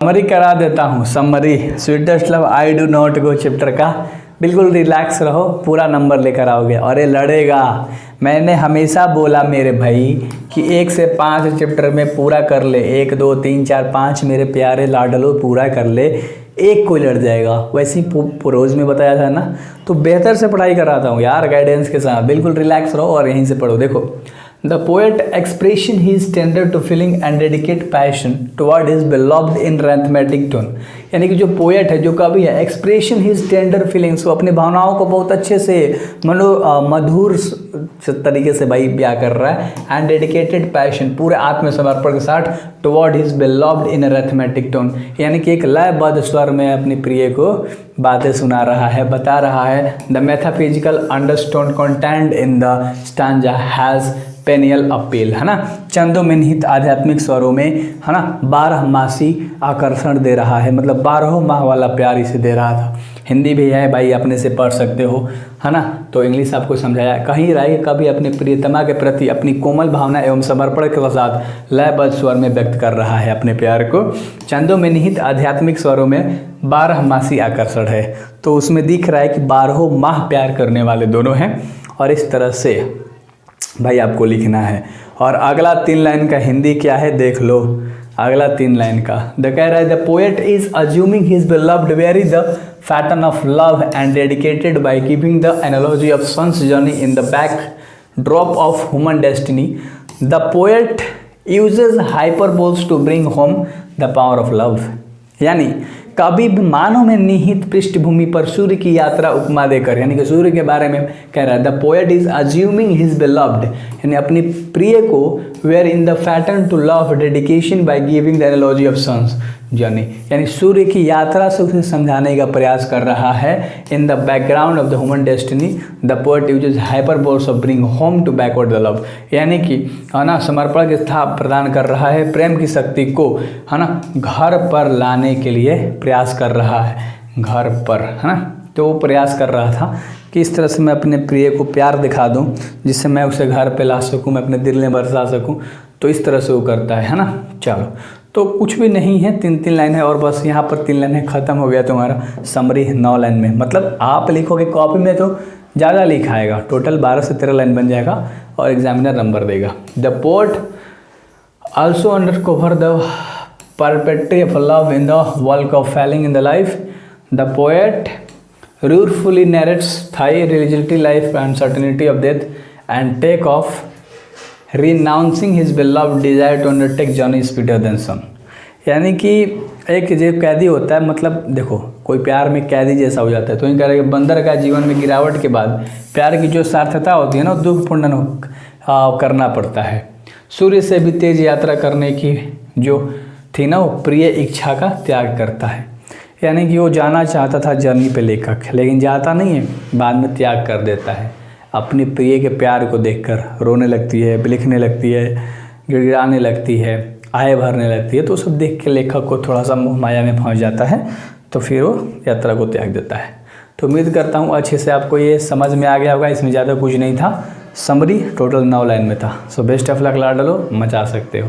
Summary करा देता हूँ, summary sweetest love I do not go chapter का। बिल्कुल रिलैक्स रहो, पूरा नंबर लेकर आओगे। अरे लड़ेगा, मैंने हमेशा बोला मेरे भाई कि 1 से 5 चैप्टर में पूरा कर ले, 1 2 3 4 5 मेरे प्यारे लाडलो पूरा कर ले, एक कोई लड़ जाएगा। वैसे ही प्रोज में बताया था ना, तो बेहतर से पढ़ाई कराता हूँ यार गाइडेंस के साथ। बिल्कुल रिलैक्स रहो और यहीं से पढ़ो। देखो, The poet expression his tender to feeling and dedicate passion toward his beloved in rhythmic tone। यानी कि जो पोएट है, जो कवि है, एक्सप्रेशन हिज टेंडर फीलिंग्स, वो अपनी भावनाओं को बहुत अच्छे से मधुर तरीके से भाई बयां कर रहा है। एंड डेडिकेटेड पैशन, पूरे आत्मसमर्पण के साथ, टुवर्ड हिज बेलव्ड इन रैथमेटिक टोन, यानी कि एक लयबद्ध स्वर में अपनी प्रिय को बातें सुना रहा है, बता रहा है। The metaphysical undertone content in the stanza has perennial appeal, है ना। चंदों में निहित आध्यात्मिक स्वरों में, है ना, 12 मासी आकर्षण दे रहा है, मतलब 12 माह वाला प्यार इसे दे रहा था। हिंदी भी है भाई, अपने से पढ़ सकते हो, है ना। तो इंग्लिश आपको समझाया। कहीं राय कभी अपने प्रियतमा के प्रति अपनी कोमल भावना एवं समर्पण के साथ लयबद्ध स्वर में व्यक्त कर रहा है अपने प्यार को। चंदों में निहित आध्यात्मिक स्वरों में 12 मासी आकर्षण है, तो उसमें दिख रहा है कि 12 माह प्यार करने वाले दोनों हैं। और इस तरह से भाई आपको लिखना है। और अगला 3 लाइन का हिंदी क्या है देख लो। अगला 3 लाइन का कह रहा है, the poet is assuming his beloved very the pattern of love and dedicated by giving the analogy of sun's journey in the backdrop of human destiny. The poet uses hyperboles to bring home the power of love. यानी कभी भी मानव में निहित पृष्ठभूमि पर सूर्य की यात्रा उपमा देकर, यानी कि सूर्य के बारे में कह रहा है। The poet is assuming his beloved, यानी अपनी प्रिय को, where in the pattern to love dedication by giving the analogy of sun's journey, यानी सूर्य की यात्रा से उसे समझाने का प्रयास कर रहा है। In the background of the human destiny the poet uses hyperboles of bring home to backward the love, यानी कि, है ना, समर्पण की स्थाप प्रदान कर रहा है, प्रेम की शक्ति को, है ना, घर पर लाने के लिए प्रयास कर रहा है, घर पर, है ना। तो वो प्रयास कर रहा था कि इस तरह से मैं अपने प्रिय को प्यार दिखा दूं, जिससे मैं उसे घर पे ला सकूं, मैं अपने दिल में बरसा सकूं। तो इस तरह से वो करता है ना। चलो, तो कुछ भी नहीं है, 3 लाइन है और बस यहाँ पर 3 लाइन है, ख़त्म हो गया तुम्हारा समरी 9 लाइन में। मतलब आप लिखोगे कॉपी में तो ज़्यादा लिखा आएगा, टोटल 12 से 13 लाइन बन जाएगा और एग्जामिनर नंबर देगा। The poet also undercover the perpetuity of love in the work of falling in the life. The poet ruefully narrates thy rigidity life and certainty of death and take off, renouncing his beloved desire to undertake journey speeder than sun। यानी कि एक जो कैदी होता है, मतलब देखो कोई प्यार में कैदी जैसा हो जाता है, तो इन कह रहे बंदर का जीवन में गिरावट के बाद प्यार की जो सार्थकता होती है ना, दुखपूर्ण करना पड़ता है। सूर्य से भी तेज यात्रा करने की जो थी ना, वो प्रिय इच्छा का त्याग करता है। यानी कि वो जाना चाहता था जर्नी पे लेखक, लेकिन जाता नहीं है, बाद में त्याग कर देता है। अपनी प्रिय के प्यार को देखकर रोने लगती है, लिखने लगती है, गिड़गिड़ाने लगती है, आय भरने लगती है। तो सब देख के लेखक को थोड़ा सा मोह माया में फंस जाता है, तो फिर वो यात्रा को त्याग देता है। तो उम्मीद करता हूँ अच्छे से आपको ये समझ में आ गया होगा। इसमें ज़्यादा कुछ नहीं था, समरी टोटल 9 लाइन में था। सो बेस्ट ऑफ लक लाडलो, मचा सकते हो।